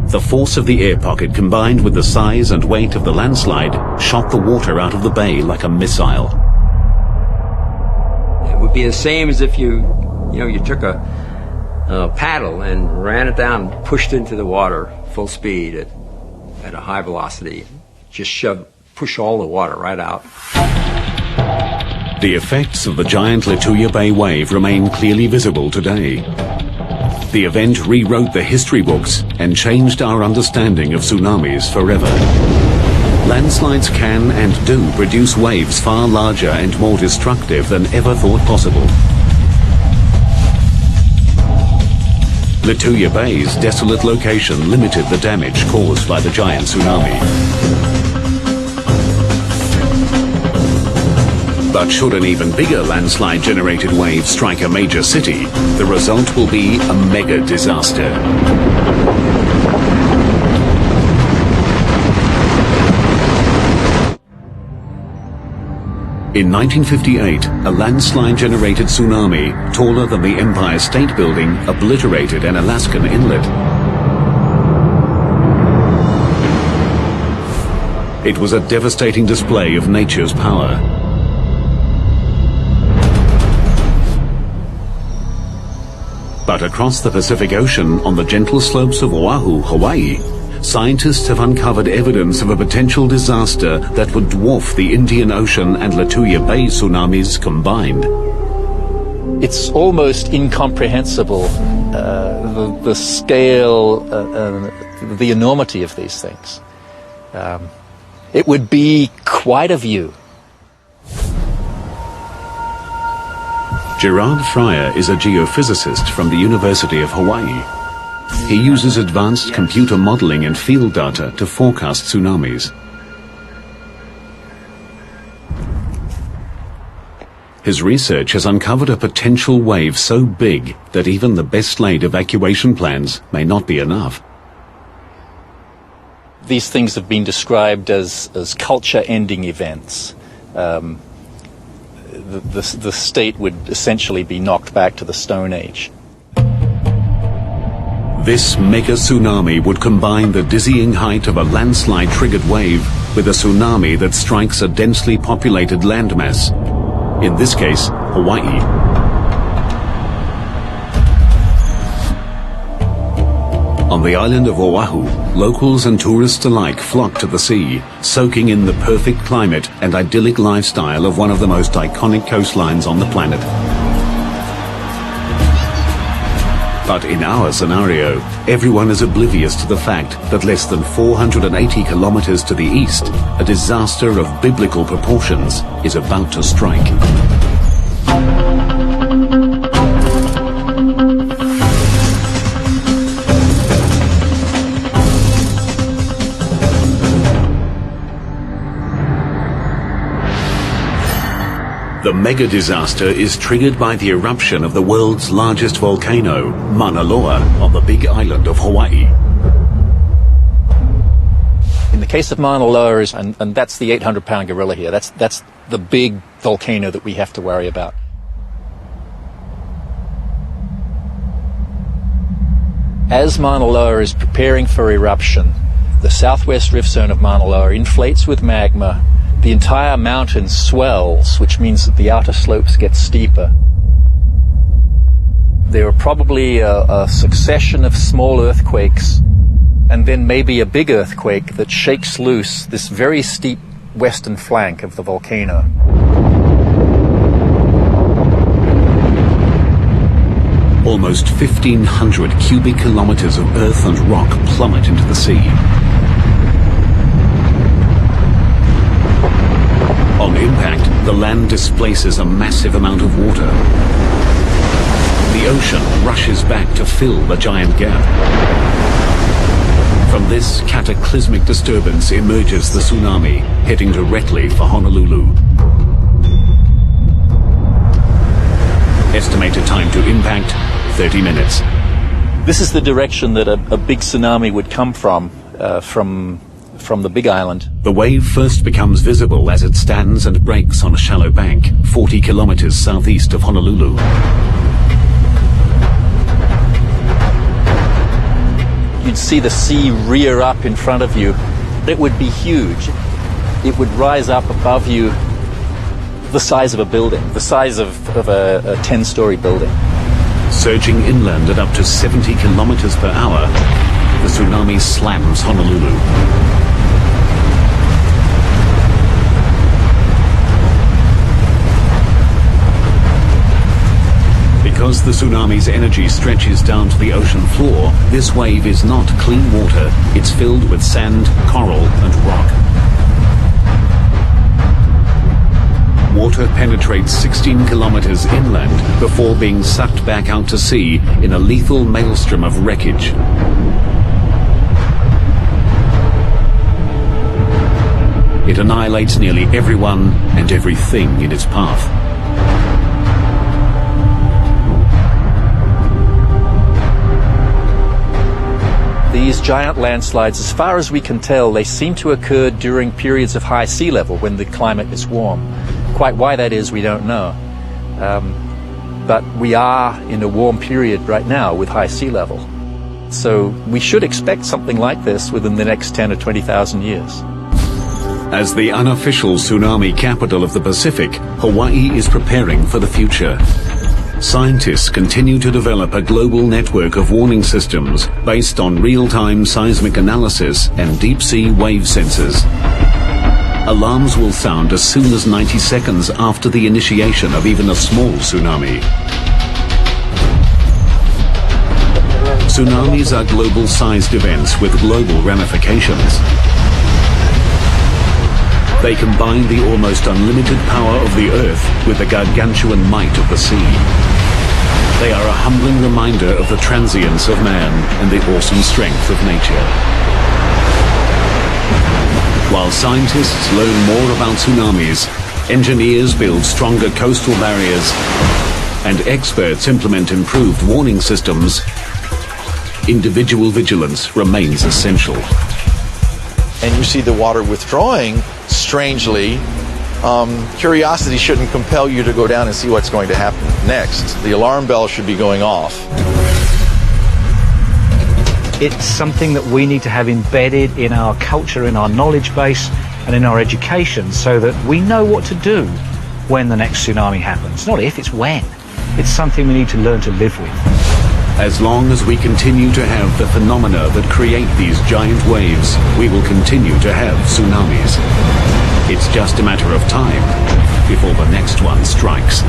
The force of the air pocket combined with the size and weight of the landslide shot the water out of the bay like a missile. It would be the same as if you took a paddle and ran it down, pushed into the water full speed at a high velocity. Just push all the water right out. The effects of the giant Lituya Bay wave remain clearly visible today. The event rewrote the history books and changed our understanding of tsunamis forever. Landslides can and do produce waves far larger and more destructive than ever thought possible. Lituya Bay's desolate location limited the damage caused by the giant tsunami. But should an even bigger landslide-generated wave strike a major city, the result will be a mega disaster. In 1958, a landslide-generated tsunami, taller than the Empire State Building, obliterated an Alaskan inlet. It was a devastating display of nature's power. But across the Pacific Ocean, on the gentle slopes of Oahu, Hawaii, scientists have uncovered evidence of a potential disaster that would dwarf the Indian Ocean and Lituya Bay tsunamis combined. It's almost incomprehensible, the scale, the enormity of these things. It would be quite a view. Gerard Fryer is a geophysicist from the University of Hawaii. He uses advanced computer modeling and field data to forecast tsunamis. His research has uncovered a potential wave so big that even the best laid evacuation plans may not be enough. These things have been described as culture-ending events. The state would essentially be knocked back to the Stone Age. This mega tsunami would combine the dizzying height of a landslide-triggered wave with a tsunami that strikes a densely populated landmass. In this case, Hawaii. On the island of Oahu, locals and tourists alike flock to the sea, soaking in the perfect climate and idyllic lifestyle of one of the most iconic coastlines on the planet. But in our scenario, everyone is oblivious to the fact that less than 480 kilometers to the east, a disaster of biblical proportions is about to strike. The mega disaster is triggered by the eruption of the world's largest volcano, Mauna Loa, on the big island of Hawaii. In the case of Mauna Loa, and that's the 800-pound gorilla here, that's the big volcano that we have to worry about. As Mauna Loa is preparing for eruption, the southwest rift zone of Mauna Loa inflates with magma. The entire mountain swells, which means that the outer slopes get steeper. There are probably a succession of small earthquakes, and then maybe a big earthquake that shakes loose this very steep western flank of the volcano. Almost 1,500 cubic kilometers of earth and rock plummet into the sea. On impact, the land displaces a massive amount of water. The ocean rushes back to fill the giant gap. From this cataclysmic disturbance emerges the tsunami, heading directly for Honolulu. Estimated time to impact, 30 minutes. This is the direction that a big tsunami would come from the big island. The wave first becomes visible as it stands and breaks on a shallow bank, 40 kilometers southeast of Honolulu. you'd see the sea rear up in front of you. It would be huge. It would rise up above you the size of a building, the size of a 10-story building. Surging inland at up to 70 kilometers per hour, the tsunami slams Honolulu. Because the tsunami's energy stretches down to the ocean floor, this wave is not clean water. It's filled with sand, coral, and rock. Water penetrates 16 kilometers inland before being sucked back out to sea in a lethal maelstrom of wreckage. It annihilates nearly everyone and everything in its path. These giant landslides, as far as we can tell, they seem to occur during periods of high sea level when the climate is warm. Quite why that is, we don't know. But we are in a warm period right now with high sea level. So we should expect something like this within the next 10 or 20,000 years. As the unofficial tsunami capital of the Pacific, Hawaii is preparing for the future. Scientists continue to develop a global network of warning systems based on real-time seismic analysis and deep-sea wave sensors. Alarms will sound as soon as 90 seconds after the initiation of even a small tsunami. Tsunamis are global-sized events with global ramifications. They combine the almost unlimited power of the Earth with the gargantuan might of the sea. They are a humbling reminder of the transience of man and the awesome strength of nature. While scientists learn more about tsunamis, engineers build stronger coastal barriers, and experts implement improved warning systems, individual vigilance remains essential. And you see the water withdrawing, strangely, curiosity shouldn't compel you to go down and see what's going to happen next. The alarm bell should be going off. It's something that we need to have embedded in our culture, in our knowledge base, and in our education so that we know what to do when the next tsunami happens. Not if, it's when. It's something we need to learn to live with. As long as we continue to have the phenomena that create these giant waves, we will continue to have tsunamis. It's just a matter of time before the next one strikes.